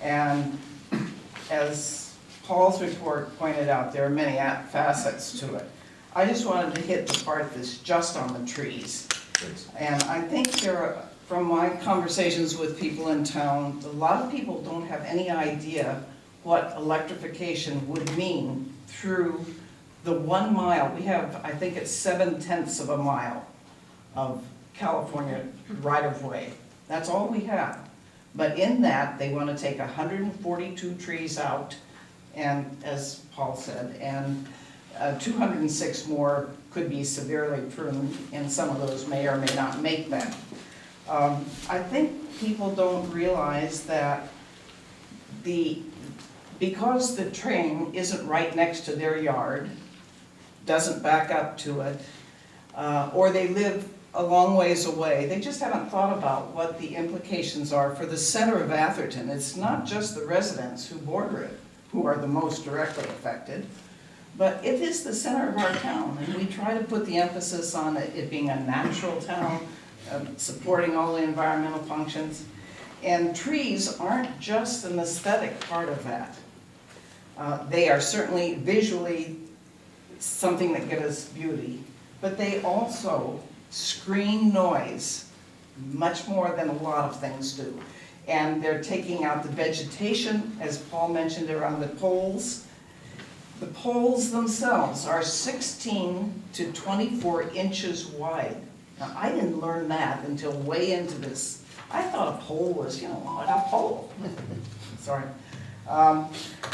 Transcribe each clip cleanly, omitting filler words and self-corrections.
And as Paul's report pointed out, there are many facets to it. I just wanted to hit the part that's just on the trees. And I think from my conversations with people in town, a lot of people don't have any idea what electrification would mean through the 1 mile. We have, I think it's 7/10 of a mile of California right-of-way. That's all we have. But in that, they want to take 142 trees out, and as Paul said, and 206 more could be severely pruned, and some of those may or may not make that. I think people don't realize that because the train isn't right next to their yard, doesn't back up to it, or they live a long ways away, they just haven't thought about what the implications are for the center of Atherton. It's not just the residents who border it who are the most directly affected, but it is the center of our town, and we try to put the emphasis on it being a natural town, supporting all the environmental functions. And trees aren't just an aesthetic part of that. They are certainly visually something that gives us beauty, but they also screen noise much more than a lot of things do. And they're taking out the vegetation, as Paul mentioned, around the poles. The poles themselves are 16 to 24 inches wide. Now, I didn't learn that until way into this. I thought a pole was, like a pole. Sorry.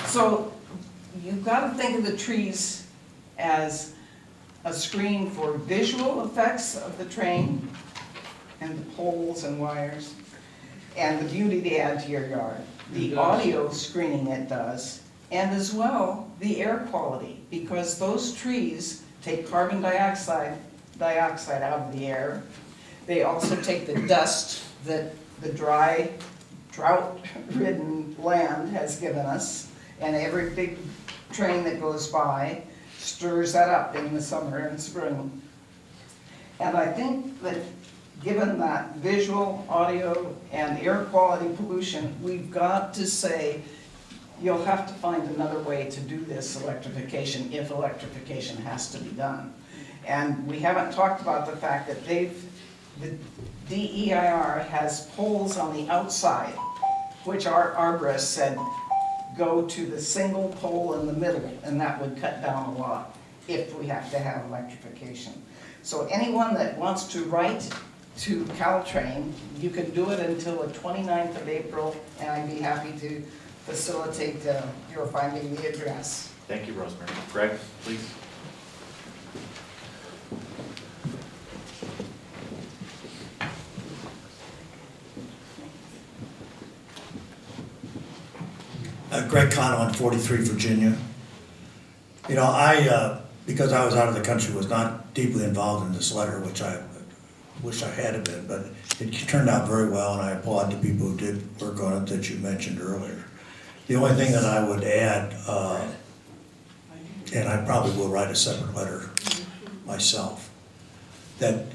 So you've got to think of the trees as a screen for visual effects of the train and the poles and wires and the beauty they add to your yard. The audio screening it does, and as well the air quality, because those trees take carbon dioxide out of the air. They also take the dust that the dry, drought-ridden land has given us, and every big train that goes by stirs that up in the summer and spring. And I think that given that visual, audio, and air quality pollution, we've got to say, you'll have to find another way to do this electrification if electrification has to be done. And we haven't talked about the fact that the DEIR has poles on the outside, which our arborist said go to the single pole in the middle, and that would cut down a lot if we have to have electrification. So anyone that wants to write to Caltrain, you can do it until the 29th of April, and I'd be happy to facilitate your finding the address. Thank you, Rosemary. Greg, please. Greg Conlon, 43 Virginia. Because I was out of the country, was not deeply involved in this letter, which I wish I had been, but it turned out very well, and I applaud the people who did work on it that you mentioned earlier. The only thing that I would add, and I probably will write a separate letter myself, that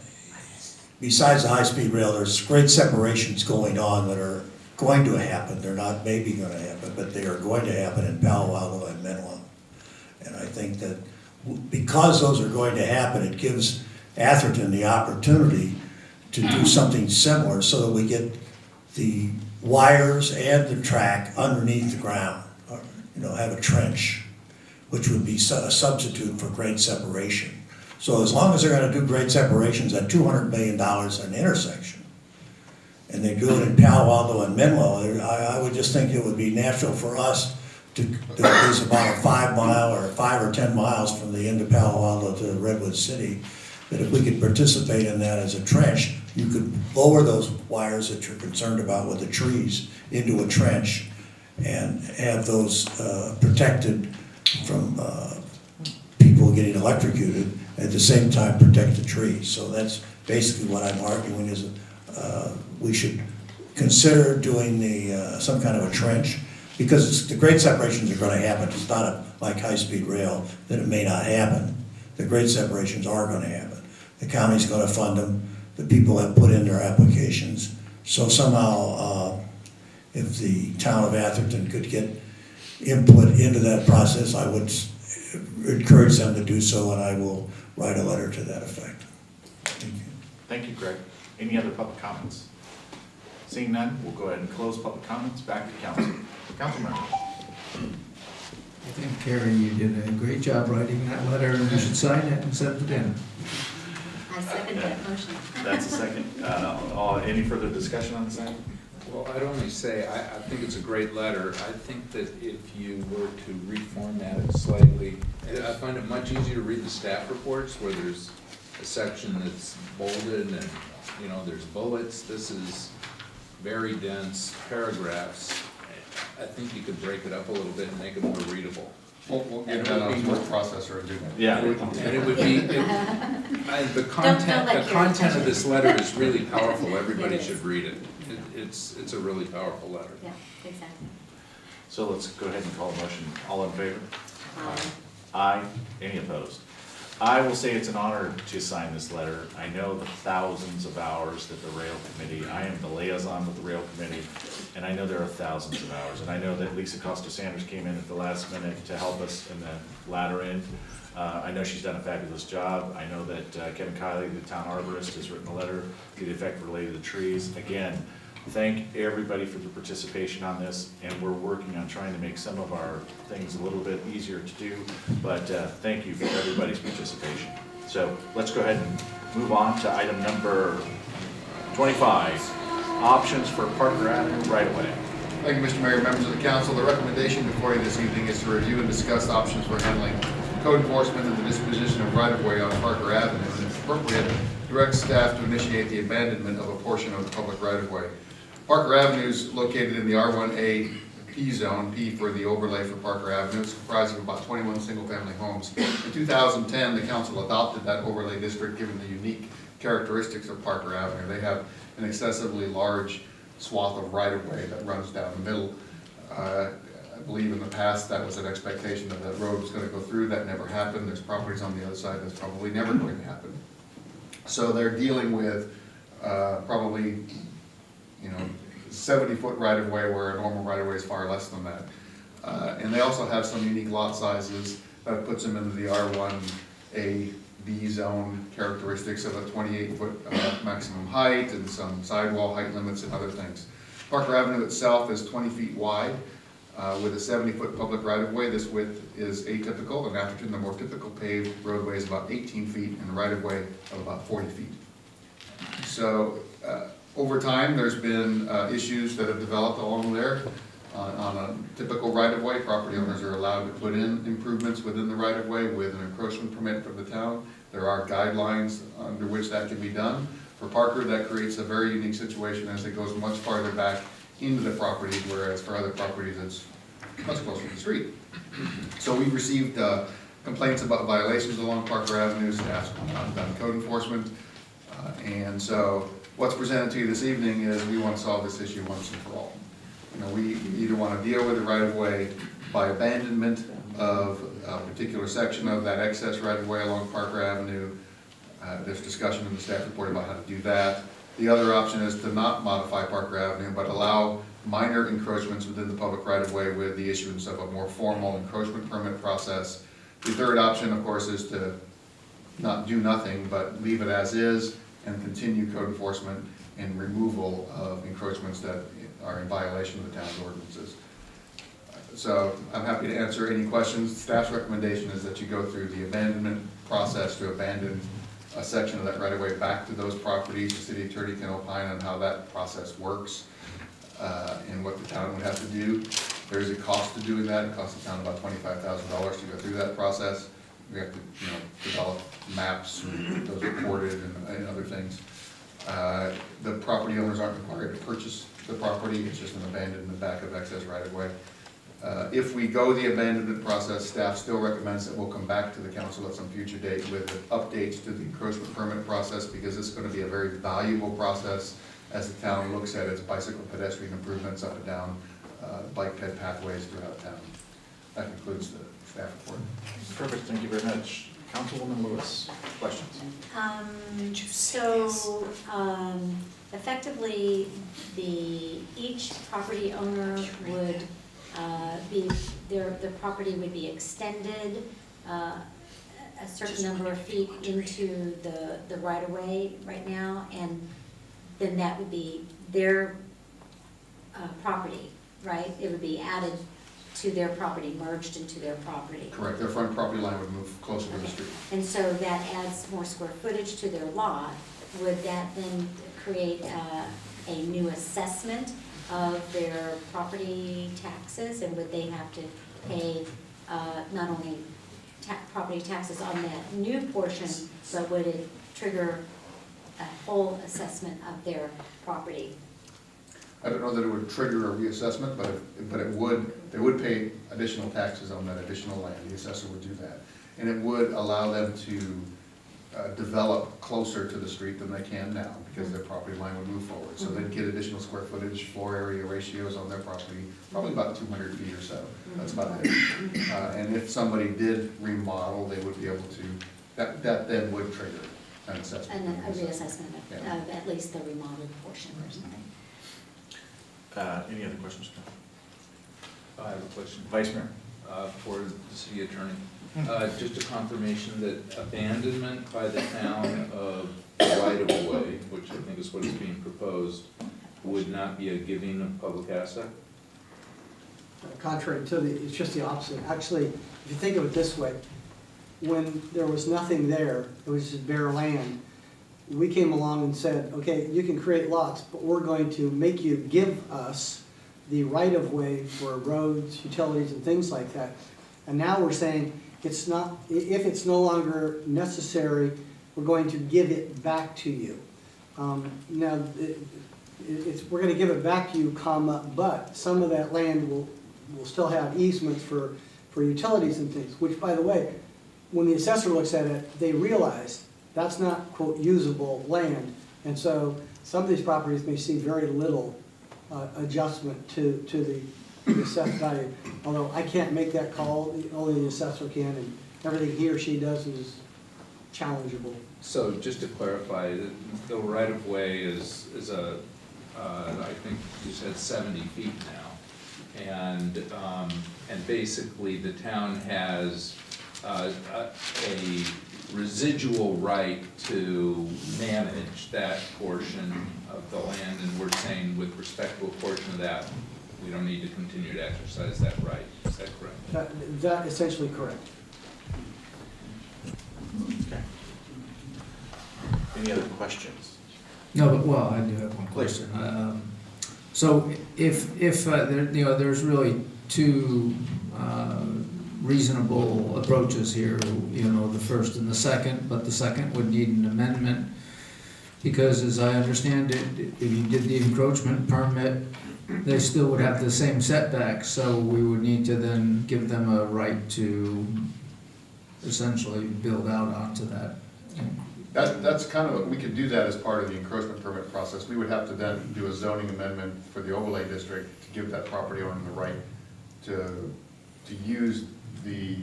besides the high-speed rail, there's great separations going on that are going to happen. They're not maybe going to happen, but they are going to happen in Palo Alto and Menlo. And I think that because those are going to happen, it gives Atherton the opportunity to do something similar so that we get the wires and the track underneath the ground, or, have a trench, which would be a substitute for grade separation. So as long as they're going to do grade separations at $200 million an intersection, and they do it in Palo Alto and Menlo, I would just think it would be natural for us to is about a 5 mile or 5 or 10 miles from the end of Palo Alto to Redwood City, that if we could participate in that as a trench, you could lower those wires that you're concerned about with the trees into a trench and have those protected from people getting electrocuted, at the same time protect the trees. So that's basically what I'm arguing is we should consider doing some kind of a trench, because the grade separations are going to happen. It's not like high-speed rail that it may not happen. The grade separations are going to happen. The county's going to fund them. The people have put in their applications. So somehow, if the town of Atherton could get input into that process, I would encourage them to do so, and I will write a letter to that effect. Thank you. Thank you, Greg. Any other public comments? Seeing none, we'll go ahead and close public comments. Back to council. Council member. I think, Carrie, you did a great job writing that letter, and you should sign it and send it in. I second that motion. That's a second. Any further discussion on this item? Well, I'd only say, I think it's a great letter. I think that if you were to reformat it slightly, I find it much easier to read the staff reports where there's a section that's bolded and, you know, there's bullets. This is very dense paragraphs. I think you could break it up a little bit and make it more readable. We'll get that on a word processor and do that. Yeah. And it would be, the content of this letter is really powerful. Everybody should read it. It's a really powerful letter. Yeah, exactly. So let's go ahead and call a motion. All in favor? Aye. Any opposed? I will say it's an honor to sign this letter. I know the thousands of hours that the rail committee, I am the liaison with the rail committee, and I know there are thousands of hours. And I know that Lisa Costa-Sanders came in at the last minute to help us in the latter end. I know she's done a fabulous job. I know that Kevin Kiley, the town arborist, has written a letter to the effect related to the trees. Again, thank everybody for the participation on this, and we're working on trying to make some of our things a little bit easier to do, but thank you for everybody's participation. So let's go ahead and move on to item number 25, options for Parker Avenue right-of-way. Thank you, Mr. Mayor, members of the council. The recommendation before you this evening is to review and discuss options for handling code enforcement and the disposition of right-of-way on Parker Avenue, and if appropriate, direct staff to initiate the abandonment of a portion of the public right-of-way. Parker Avenue is located in the R1A P zone, P for the overlay for Parker Avenue. It's comprised of about 21 single-family homes. In 2010, the council adopted that overlay district given the unique characteristics of Parker Avenue. They have an excessively large swath of right-of-way that runs down the middle. I believe in the past that was an expectation that the road was going to go through. That never happened. There's properties on the other side that's probably never going to happen. So they're dealing with probably 70-foot right-of-way where a normal right-of-way is far less than that. And they also have some unique lot sizes that puts them into the R1A B zone characteristics of a 28-foot maximum height and some sidewall height limits and other things. Parker Avenue itself is 20 feet wide with a 70-foot public right-of-way. This width is atypical. In Atherton, the more typical paved roadway is about 18 feet and the right-of-way of about 40 feet. So over time, there's been issues that have developed along there. On a typical right-of-way, property owners are allowed to put in improvements within the right-of-way with an encroachment permit from the town. There are guidelines under which that can be done. For Parker, that creates a very unique situation as it goes much farther back into the property, whereas for other properties, it's much closer to the street. So we've received complaints about violations along Parker Avenue. Staff's done code enforcement. And so what's presented to you this evening is we want to solve this issue once and for all. We either want to deal with the right-of-way by abandonment of a particular section of that excess right-of-way along Parker Avenue. There's discussion in the staff report about how to do that. The other option is to not modify Parker Avenue, but allow minor encroachments within the public right-of-way with the issuance of a more formal encroachment permit process. The third option, of course, is to not do nothing, but leave it as is and continue code enforcement and removal of encroachments that are in violation of the town's ordinances. So I'm happy to answer any questions. Staff's recommendation is that you go through the abandonment process to abandon a section of that right-of-way back to those properties. The city attorney can opine on how that process works and what the town would have to do. There is a cost to doing that. It costs the town about $25,000 to go through that process. We have to, develop maps and get those recorded and other things. The property owners aren't required to purchase the property. It's just an abandonment back of excess right-of-way. If we go the abandonment process, staff still recommends that we'll come back to the council at some future date with updates to the encroachment permit process, because it's going to be a very valuable process as the town looks at its bicycle pedestrian improvements up and down bike ped pathways throughout town. That concludes the staff report. Perfect, thank you very much. Councilwoman Lewis, questions? effectively, each property owner would the property would be extended a certain number of feet into the right-of-way right now, and then that would be their property, right? It would be added to their property, merged into their property. Correct, their front property line would move closer to the street. And so that adds more square footage to their lot. Would that then create a new assessment of their property taxes? And would they have to pay not only property taxes on that new portion, but would it trigger a whole assessment of their property? I don't know that it would trigger a reassessment, but it would, they would pay additional taxes on that additional land. The assessor would do that. And it would allow them to develop closer to the street than they can now, because their property line would move forward. So they'd get additional square footage, floor area ratios on their property, probably about 200 feet or so. That's about it. And if somebody did remodel, they would be able to, that then would trigger an assessment. And a reassessment Yeah. of at least the remodeled portion or something. Any other questions? I have a question. Vice Mayor? For the city attorney. Just a confirmation that abandonment by the town of right-of-way, which I think is what is being proposed, would not be a giving of public asset? Contrary to it's just the opposite. Actually, if you think of it this way, when there was nothing there, it was just bare land, we came along and said, okay, you can create lots, but we're going to make you give us the right-of-way for roads, utilities, and things like that. And now we're saying, it's not, if it's no longer necessary, we're going to give it back to you. Now, we're gonna give it back to you, comma, but some of that land will still have easements for utilities and things, which, by the way, when the assessor looks at it, they realize that's not, quote, usable land. And so some of these properties may see very little adjustment to the assessed value. Although I can't make that call, only the assessor can, and everything he or she does is challengeable. So just to clarify, the right-of-way is I think you said 70 feet now. And basically the town has a residual right to manage that portion of the land, and we're saying with respect to a portion of that, we don't need to continue to exercise that right. Is that correct? That essentially correct. Okay. Any other questions? No, but, well, I do have one question. So if there, you know, there's really two reasonable approaches here, you know, the first and the second, but the second would need an amendment, because as I understand it, if you did the encroachment permit, they still would have the same setbacks, so we would need to then give them a right to essentially build out onto that. That's kind of, we could do that as part of the encroachment permit process. We would have to then do a zoning amendment for the overlay district to give that property owner the right to use the,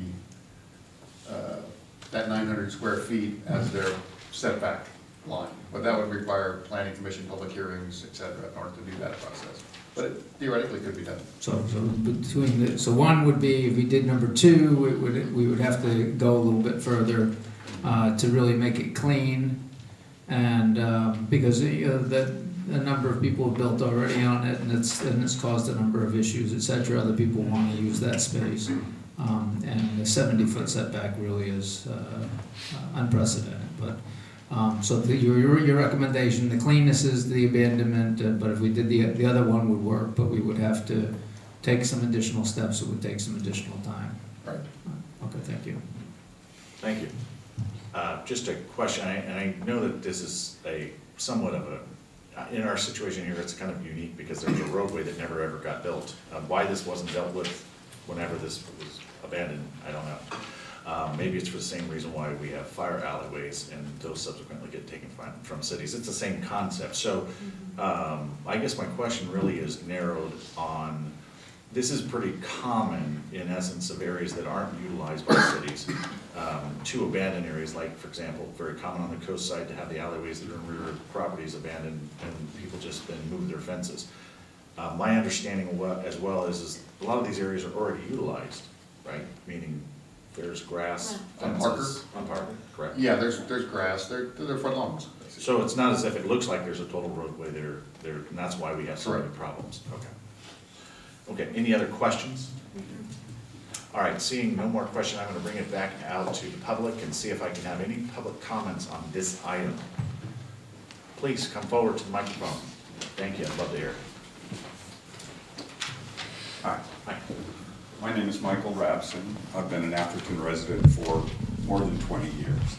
that 900 square feet as their setback line. But that would require planning commission, public hearings, et cetera, in order to do that process. But it theoretically could be done. So between the, so one would be, if we did number two, we would have to go a little bit further to really make it clean, and because you know, that a number of people have built already on it, and it's caused a number of issues, etc. Other people want to use that space, and the 70-foot setback really is unprecedented. But so your recommendation, the cleanness is the abandonment, but if we did the other one would work, but we would have to take some additional steps. It would take some additional time. Right. Okay, thank you. Thank you. Just a question, and I know that this is somewhat of a, in our situation here, it's kind of unique because there's a roadway that never ever got built. Why this wasn't dealt with whenever this was abandoned, I don't know. Maybe it's for the same reason why we have fire alleyways and those subsequently get taken from cities. It's the same concept. So I guess my question really is narrowed on this is pretty common in essence of areas that aren't utilized by cities, to abandoned areas, like, for example, very common on the coast side to have the alleyways that are in rear properties abandoned and people just then move their fences. My understanding as well is a lot of these areas are already utilized, right? Meaning there's grass, On fences. On Parker, correct? Yeah, there's grass, they're front lawns. So it's not as if it looks like there's a total roadway there, and that's why we have so many Correct. problems. Okay, any other questions? All right, seeing no more questions, I'm gonna bring it back out to the public and see if I can have any public comments on this item. Please come forward to the microphone. Thank you, I'd love to hear it. Hi, Hi. my name is Michael Rabson. I've been an Atherton resident for more than 20 years.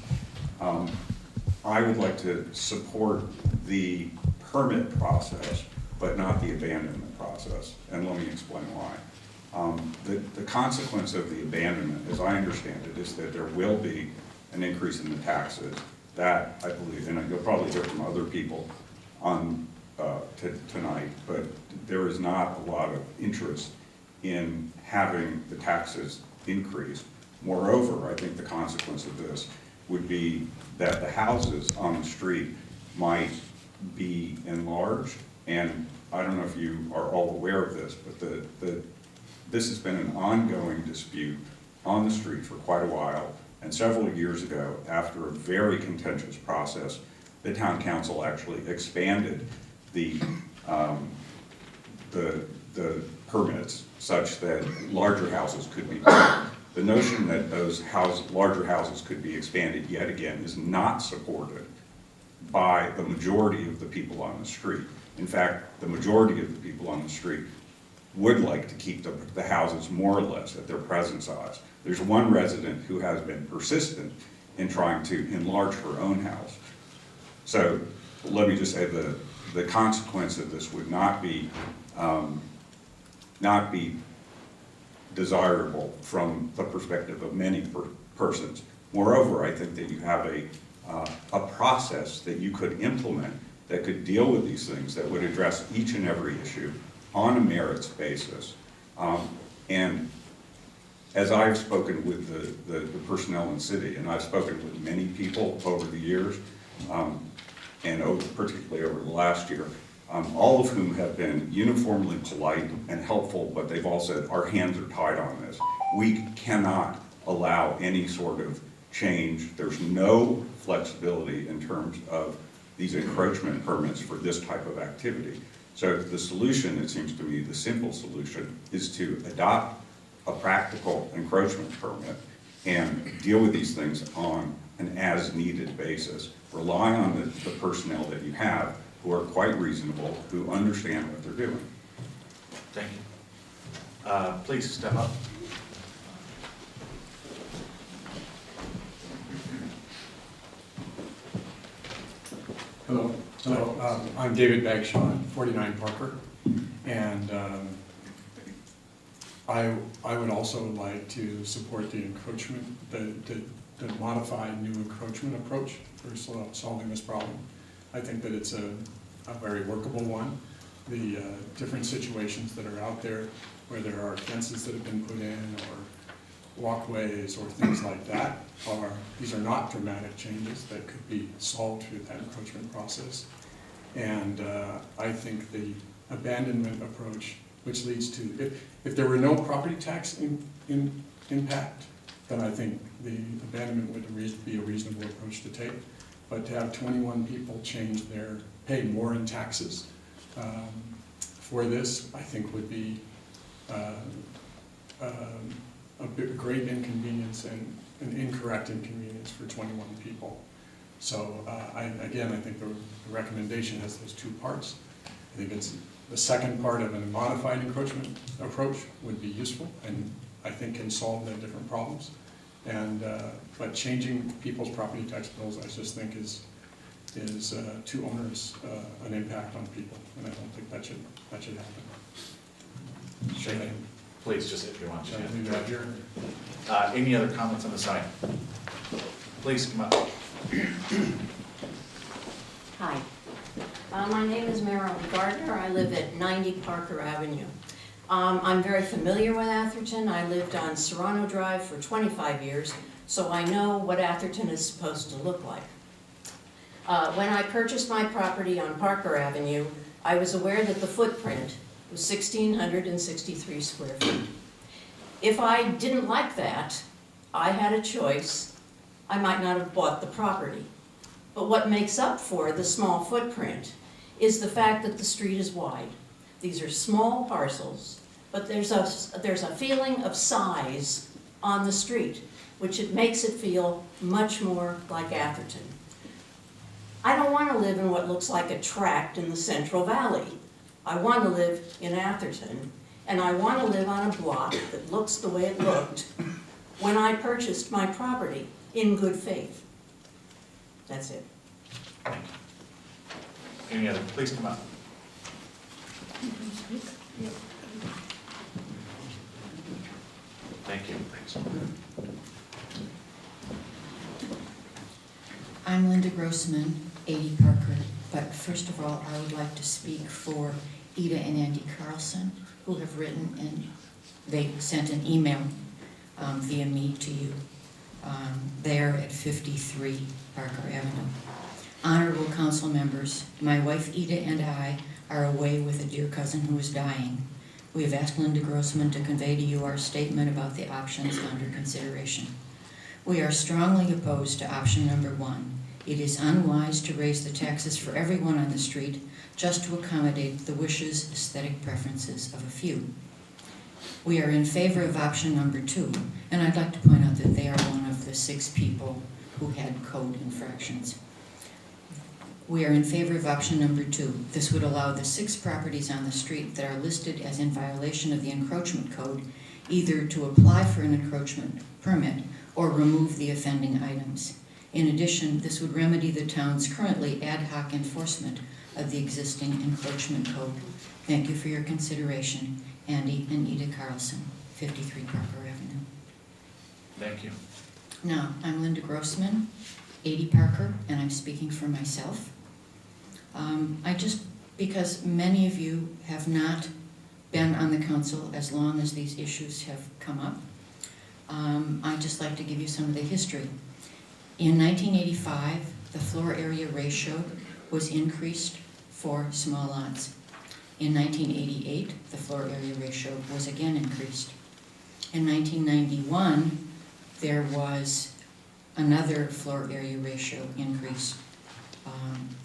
I would like to support the permit process, but not the abandonment process, and let me explain why. The consequence of the abandonment, as I understand it, is that there will be an increase in the taxes. That, I believe, and you'll probably hear from other people on tonight, but there is not a lot of interest in having the taxes increase. Moreover, I think the consequence of this would be that the houses on the street might be enlarged, and I don't know if you are all aware of this, but this has been an ongoing dispute on the street for quite a while, and several years ago, after a very contentious process, the town council actually expanded the permits such that larger houses could be built. The notion that those larger houses could be expanded yet again is not supported by the majority of the people on the street. In fact, the majority of the people on the street would like to keep the houses more or less at their present size. There's one resident who has been persistent in trying to enlarge her own house. So let me just say the consequence of this would not be desirable from the perspective of many persons. Moreover, I think that you have a process that you could implement that could deal with these things, that would address each and every issue on a merits basis. And as I've spoken with the personnel in the city, and I've spoken with many people over the years, particularly over the last year, all of whom have been uniformly polite and helpful, but they've all said, our hands are tied on this. We cannot allow any sort of change. There's no flexibility in terms of these encroachment permits for this type of activity. So the solution, it seems to me, the simple solution, is to adopt a practical encroachment permit and deal with these things on an as-needed basis. Rely on the personnel that you have, who are quite reasonable, who understand what they're doing. Thank you. Please step up. Hello. I'm David Bagshaw, 49 Parker, and I would also like to support the encroachment, the modified new encroachment approach for solving this problem. I think that it's a very workable one. The different situations that are out there where there are fences that have been put in or walkways or things like that these are not dramatic changes that could be solved through that encroachment process. And I think the abandonment approach, which leads to, if there were no property tax impact, then I think the abandonment would be a reasonable approach to take. But to have 21 people pay more in taxes for this, I think would be a great inconvenience and an incorrect inconvenience for 21 people. So I think the recommendation has those two parts. I think it's the second part of a modified encroachment approach would be useful and I think can solve the different problems. But changing people's property tax bills, I just think is too onerous an impact on people, and I don't think that should happen. Sure. Please, just if you want Should I to. leave that here? Any other comments on the side? Please come up. Hi, my name is Marilyn Gardner. I live at 90 Parker Avenue. I'm very familiar with Atherton. I lived on Serrano Drive for 25 years, so I know what Atherton is supposed to look like. When I purchased my property on Parker Avenue, I was aware that the footprint was 1,663 square feet. If I didn't like that, I had a choice. I might not have bought the property. But what makes up for the small footprint is the fact that the street is wide. These are small parcels, but there's a feeling of size on the street, which it makes it feel much more like Atherton. I don't want to live in what looks like a tract in the Central Valley. I want to live in Atherton, and I want to live on a block that looks the way it looked when I purchased my property in good faith. That's it. Any other, please come up. Thank you. I'm Linda Grossman, 80 Parker, but first of all, I would like to speak for Ida and Andy Carlson, who have written, and they sent an email via me to you. There at 53 Parker Avenue. Honorable council members, my wife Ida and I are away with a dear cousin who is dying. We have asked Linda Grossman to convey to you our statement about the options under consideration. We are strongly opposed to option number 1. It is unwise to raise the taxes for everyone on the street just to accommodate the wishes, aesthetic preferences of a few. We are in favor of option number 2, and I'd like to point out that they are one of the 6 people who had code infractions. We are in favor of option number 2. This would allow the 6 properties on the street that are listed as in violation of the encroachment code either to apply for an encroachment permit or remove the offending items. In addition, this would remedy the town's currently ad hoc enforcement of the existing encroachment code. Thank you for your consideration. Andy and Ida Carlson, 53 Parker Avenue. Thank you. Now, I'm Linda Grossman, 80 Parker, and I'm speaking for myself. Because many of you have not been on the council as long as these issues have come up, I'd just like to give you some of the history. In 1985, the floor area ratio was increased for small lots. In 1988, the floor area ratio was again increased. In 1991, there was another floor area ratio increase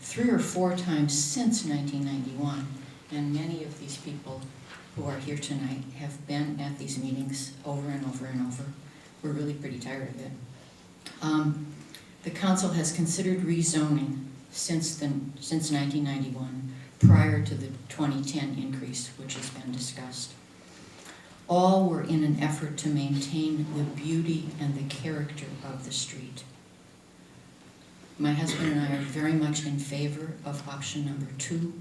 3 or 4 times since 1991, and many of these people who are here tonight have been at these meetings over and over and over. We're really pretty tired of it. The council has considered rezoning since 1991, prior to the 2010 increase, which has been discussed. All were in an effort to maintain the beauty and the character of the street. My husband and I are very much in favor of option number 2.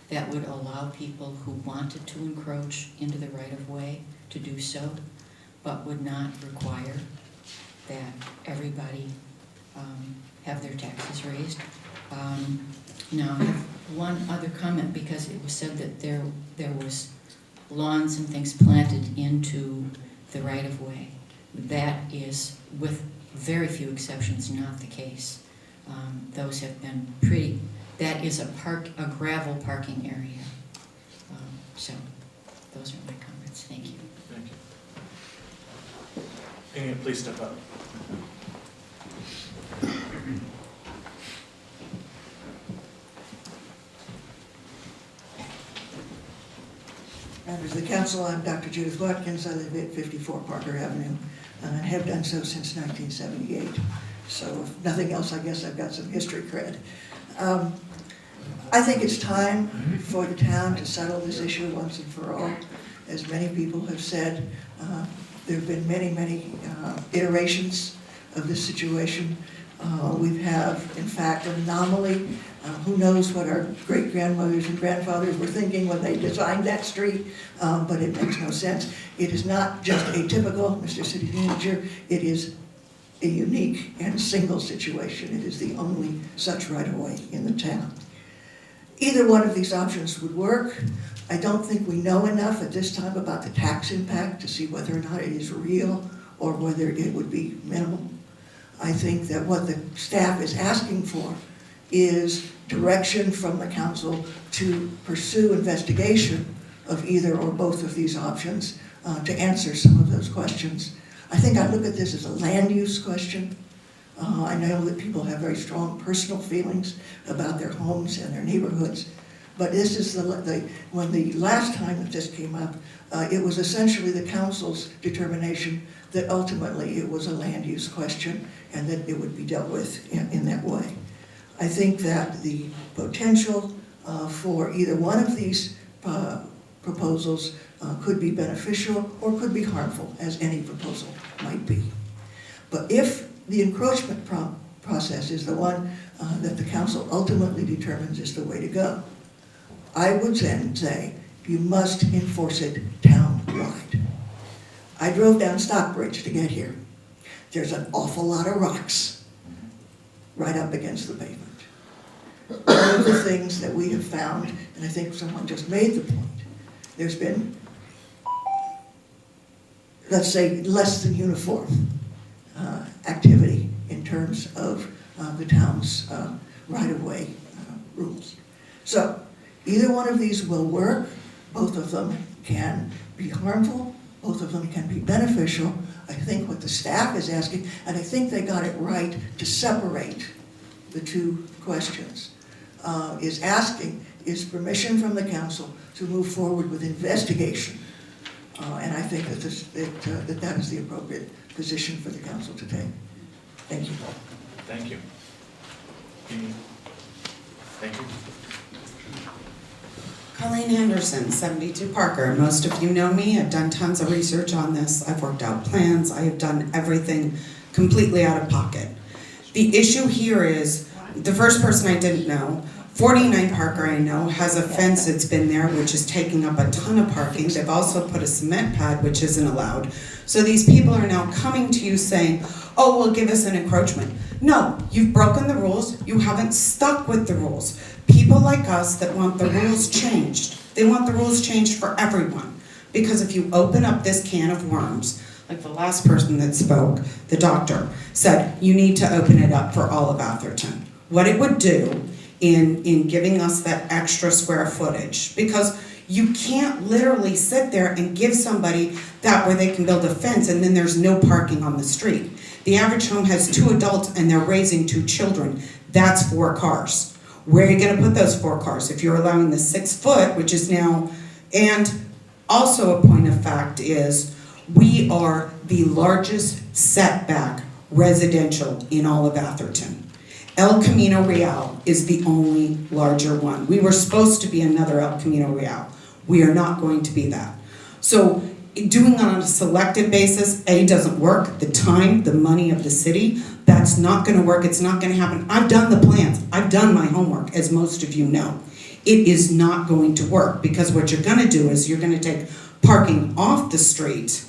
That would allow people who wanted to encroach into the right-of-way to do so, but would not require that everybody have their taxes raised. Now, I have one other comment, because it was said that there was lawns and things planted into the right-of-way. That is, with very few exceptions, not the case. Those have been pretty, that is a gravel parking area. So, those are my comments. Thank you. Thank you. Any, please step up. Members of the council, I'm Dr. Judith Watkins. I live at 54 Parker Avenue and have done so since 1978. So if nothing else, I guess I've got some history cred. I think it's time for the town to settle this issue once and for all. As many people have said, there have been many iterations of this situation. We have, in fact, an anomaly. Who knows what our great-grandmothers and grandfathers were thinking when they designed that street, but it makes no sense. It is not just atypical, Mr. City Manager. It is a unique and single situation. It is the only such right-of-way in the town. Either one of these options would work. I don't think we know enough at this time about the tax impact to see whether or not it is real or whether it would be minimal. I think that what the staff is asking for is direction from the council to pursue investigation of either or both of these options to answer some of those questions. I think I look at this as a land use question. I know that people have very strong personal feelings about their homes and their neighborhoods, but this is when the last time that this came up, it was essentially the council's determination that ultimately it was a land use question and that it would be dealt with in that way. I think that the potential for either one of these proposals could be beneficial or could be harmful, as any proposal might be. But if the encroachment process is the one that the council ultimately determines is the way to go, I would then say you must enforce it town-wide. I drove down Stockbridge to get here. There's an awful lot of rocks right up against the pavement. One of the things that we have found, and I think someone just made the point, there's been, let's say, less than uniform activity in terms of the town's right-of-way rules. So either one of these will work. Both of them can be harmful. Both of them can be beneficial. I think what the staff is asking, and I think they got it right to separate the two questions, is permission from the council to move forward with investigation. And I think that that is the appropriate position for the council to take. Thank you. Thank you. Thank you. Colleen Henderson, 72 Parker. Most of you know me. I've done tons of research on this. I've worked out plans. I have done everything completely out of pocket. The issue here is, the first person I didn't know, 49 Parker I know, has a fence that's been there which is taking up a ton of parking. They've also put a cement pad which isn't allowed. So these people are now coming to you saying, oh, well, give us an encroachment. No, you've broken the rules. You haven't stuck with the rules. People like us that want the rules changed, they want the rules changed for everyone. Because if you open up this can of worms, like the last person that spoke, the doctor, said you need to open it up for all of Atherton. What it would do in giving us that extra square footage, because you can't literally sit there and give somebody that where they can build a fence and then there's no parking on the street. The average home has 2 adults and they're raising 2 children. That's 4 cars. Where are you going to put those 4 cars? If you're allowing the 6 foot, which is now, and also a point of fact is we are the largest setback residential in all of Atherton. El Camino Real is the only larger one. We were supposed to be another El Camino Real. We are not going to be that. So doing it on a selective basis, A, doesn't work. The time, the money of the city, that's not going to work. It's not going to happen. I've done the plans. I've done my homework, as most of you know. It is not going to work because what you're going to do is you're going to take parking off the street,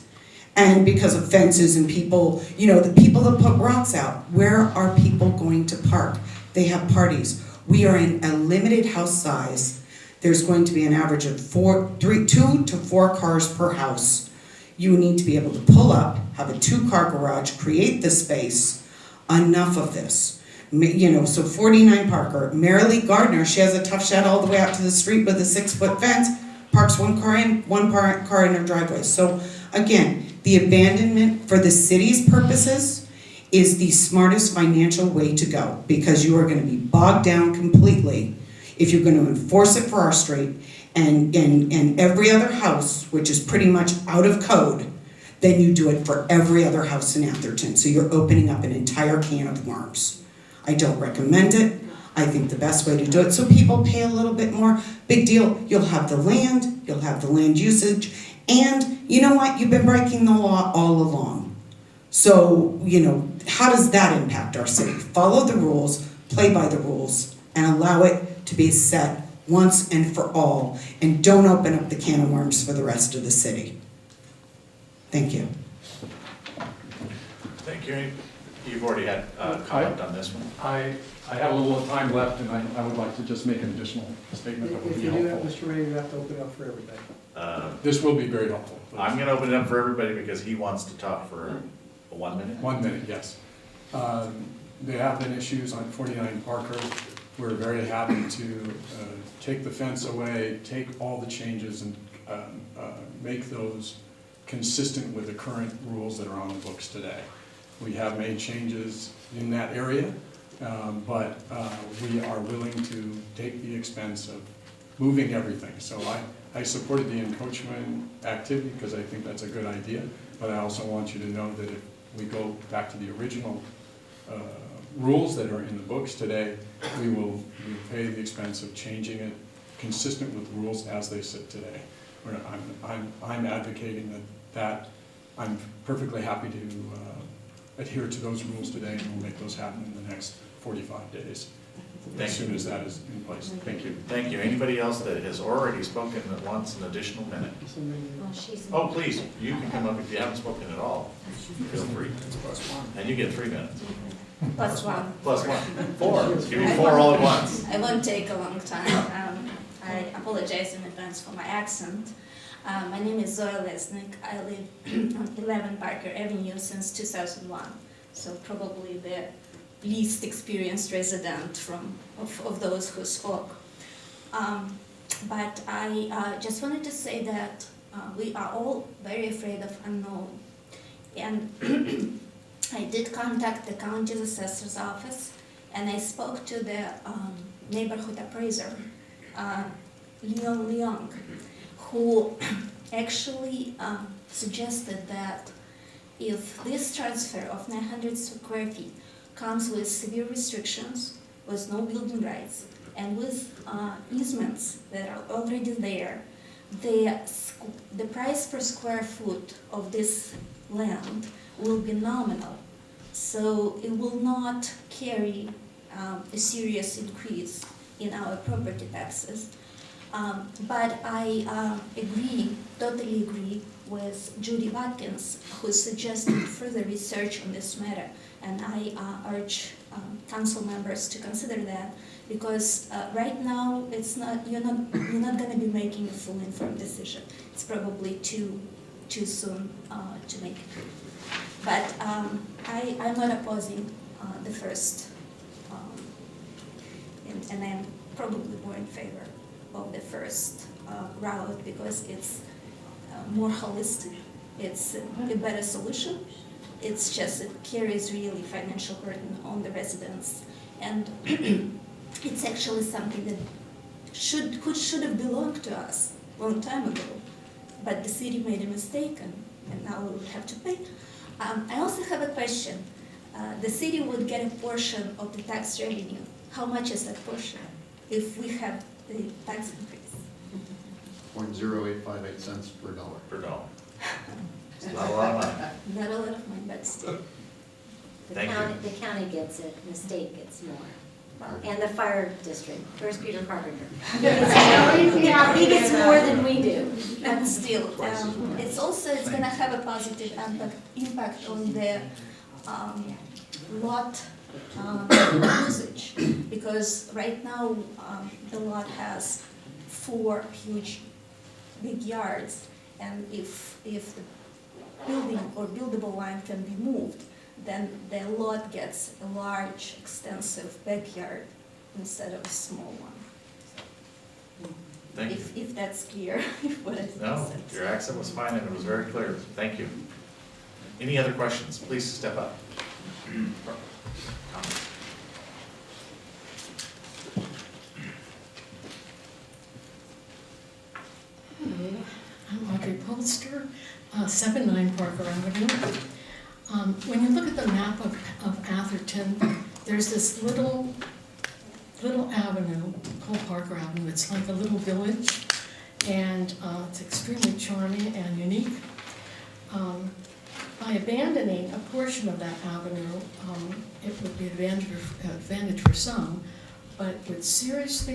and because of fences and people, you know, the people that put rocks out, where are people going to park? They have parties. We are in a limited house size. There's going to be an average of 2 to 4 cars per house. You need to be able to pull up, have a 2-car garage, create the space. Enough of this. You know, so 49 Parker, Marilee Gardner, she has a tough shed all the way out to the street with a 6-foot fence, parks 1 car in, 1 car in her driveway. So again, the abandonment for the city's purposes is the smartest financial way to go, because you are going to be bogged down completely if you're going to enforce it for our street and every other house, which is pretty much out of code, then you do it for every other house in Atherton. So you're opening up an entire can of worms. I don't recommend it. I think the best way to do it, so people pay a little bit more, big deal. You'll have the land, you'll have the land usage, and you know what? You've been breaking the law all along. So, you know, how does that impact our city? Follow the rules, play by the rules, and allow it to be set once and for all, and don't open up the can of worms for the rest of the city. Thank you. Thank you. You've already had comment on this one. I have a little time left, and I would like to just make an additional statement that would If be you do that, helpful. Mr. Mayor, you have to open it up for everybody. This will be very helpful. I'm gonna open it up for everybody because he wants to talk for 1 minute. 1 minute, yes. There have been issues on 49 Parker. We're very happy to take the fence away, take all the changes and make those consistent with the current rules that are on the books today. We have made changes in that area, but we are willing to take the expense of moving everything. So I supported the encroachment activity because I think that's a good idea, but I also want you to know that if we go back to the original rules that are in the books today, we will pay the expense of changing it consistent with rules as they sit today. I'm advocating that I'm perfectly happy to adhere to those rules today, and we'll make those happen in the next 45 days, as soon as that is in place. Thank you. Thank you. Anybody else that has already spoken that wants an additional minute? Well, she's. Oh, please, you can come up if you haven't spoken at all. Feel free. And you get 3 minutes. Plus one. Plus 1. 4. Give me 4 all at once. I won't take a long time. I apologize in advance for my accent. My name is Zoya Lesnik. I live on 11 Parker Avenue since 2001, so probably the least experienced resident of those who spoke. But I just wanted to say that we are all very afraid of unknown. And I did contact the county's assessor's office, and I spoke to the neighborhood appraiser, Leon Leong, who actually suggested that if this transfer of 900 square feet comes with severe restrictions, with no building rights, and with easements that are already there, the price per square foot of this land will be nominal. So it will not carry a serious increase in our property taxes. But I totally agree with Judy Watkins, who suggested further research on this matter, and I urge council members to consider that, because right now you're not going to be making a full informed decision. It's probably too soon to make it. But I'm not opposing the first, and I'm probably more in favor of the first route, because it's more holistic, it's a better solution. It's just, it carries really financial burden on the residents, and it's actually something that should have belonged to us a long time ago, but the city made a mistake, and now we would have to pay. I also have a question. The city would get a portion of the tax revenue. How much is that portion if we have the tax increase? 0.0858 cents per dollar. Per dollar. It's not a lot of money. Not a lot of money, but still. Thank you. The county gets it, and the state gets more. And the fire district. Where's Peter Carpenter? Yeah, he gets more than we do. But still, it's gonna have a positive impact on the lot usage, because right now the lot has 4 huge big yards, and if the building or buildable line can be moved, then the lot gets a large, extensive backyard instead of a small one. Thank you. If that's clear, what it No, makes sense. your accent was fine and it was very clear. Thank you. Any other questions? Please step up. Hello, I'm Audrey Polster, 79 Parker Avenue. When you look at the map of Atherton, there's this little avenue called Parker Avenue. It's like a little village, and it's extremely charming and unique. By abandoning a portion of that avenue, it would be advantage for some, but would seriously